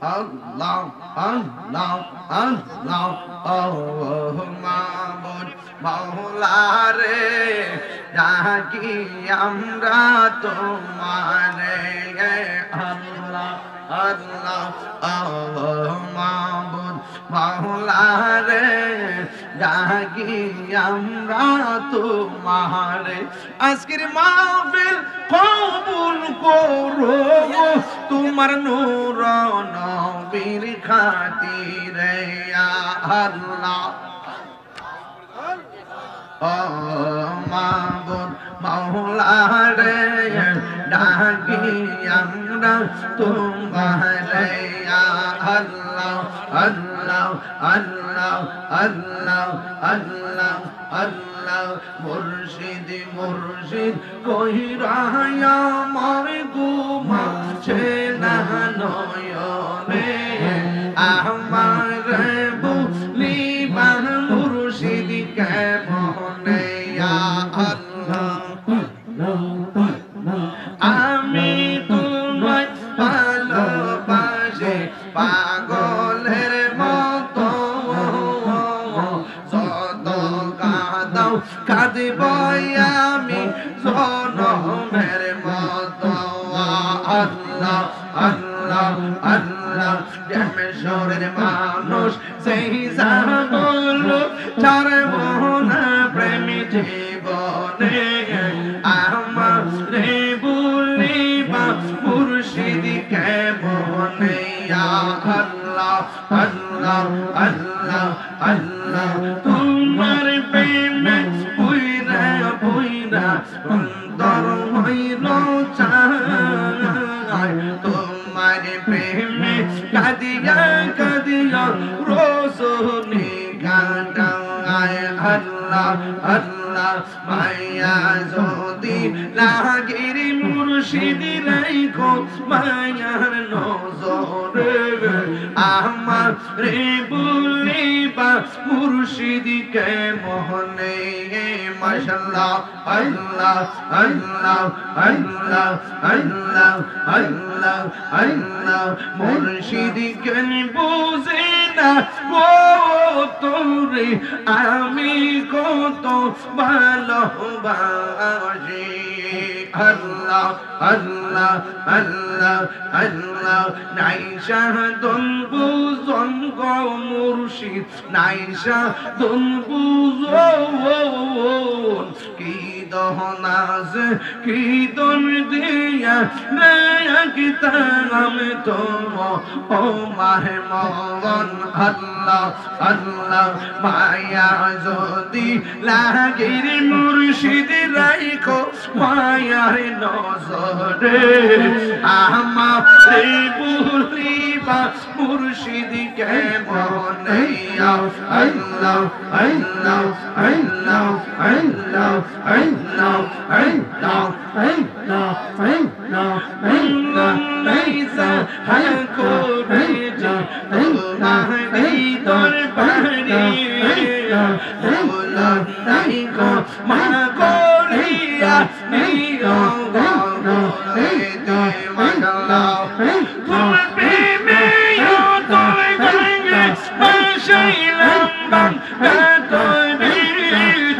আল্লাহ আল্লাহ আল্লাহ ও মাবুদ মাওলা রে ডাকি আমরা তোমারে আল্লাহ আল্লাহ ও মাবুদ মাওলা রে ডাকি আমরা তোমারে আজকের মাহফিল কবুল করো তোমার নূর নবীর খাতিরে ইয়া আল্লাহ ও মাবুদ মাওলা রে ডাকি আমরা তোমারে ইয়া আল্লাহ আল্লাহ আল্লাহ আল্লাহ আল্লাহ আল্লাহ মুর্শিদ মুর্শিদ কইরা আমার ঘুমাচ্ছে না নয়নে আমার বলিবা মুর্শিদ কেমনে ইয়া আল্লাহ আমি তোমায় ভালোবাসি পাগলের মতো যত কাঁদাও কাঁদিব আমি জনমের মতো আল্লাহ আল্লাহ আল্লাহ দেশের মানুষ সেই জানল ছাড়ব না প্রেম জীবনে আমার রে বলিবা মুর্শিদ কেমনে ইয়া আল্লাহ আল্লাহ আল্লাহ আল্লাহ তোমার প্রেমে পুইরা পুইরা অন্তর হইল চায় তোমার প্রেমে কাঁদিয়া কাঁদিয়া রোজনি কাটায় আল্লাহ আল্লাহ মায়া যদি লাগির মুর্শিদ রাইখো মায়ার নজরে আমার রে বলিবা মুর্শিদ কেমনে মাশাআল্লাহ আল্লাহ আল্লাহ আল্লাহ আল্লাহ আল্লাহ আল্লাহ মুর্শিদ কেন বুঝে না গো তোরে আমি কত ভালোবাসি আল্লাহ আল্লাহ আল্লাহ আল্লাহ নাই শাহদন বুজন গো মুর্শিদ নাই শাহদন বুজন কি দহনাজ কি দন দিয়া নাকি তাম তো ও মাহে মগন আল্লাহ আল্লাহ মায়া যদি লাগির মুর্শিদ রাইখো মায়ার নজরে আমারে বলিবা মুর্শিদ কেমনে আল্লাহ আল্লাহ আল্লাহ আল্লাহ আল্লাহ আল্লাহ আল্লাহ আল্লাহ আল্লাহ লাইসা হাকো রেজা তোমারি দরবারে আল্লাহ তাইকো মাগরিয়া নিও গো রে মাশাআল্লাহ তোমার প্রেমে তোরে গঙ্গে বাসাইলাম বাম তোরে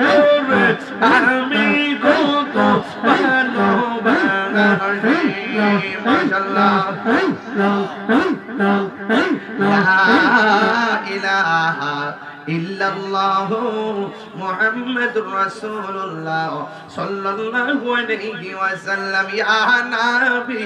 তোরে আমি কত ভালোবাসি মাশাআল্লাহ লা ইলাহা ইল্লাল্লাহ মুহাম্মাদুর রাসূলুল্লাহ সাল্লাল্লাহু আলাইহি ওয়াসাল্লাম ইয়া নবী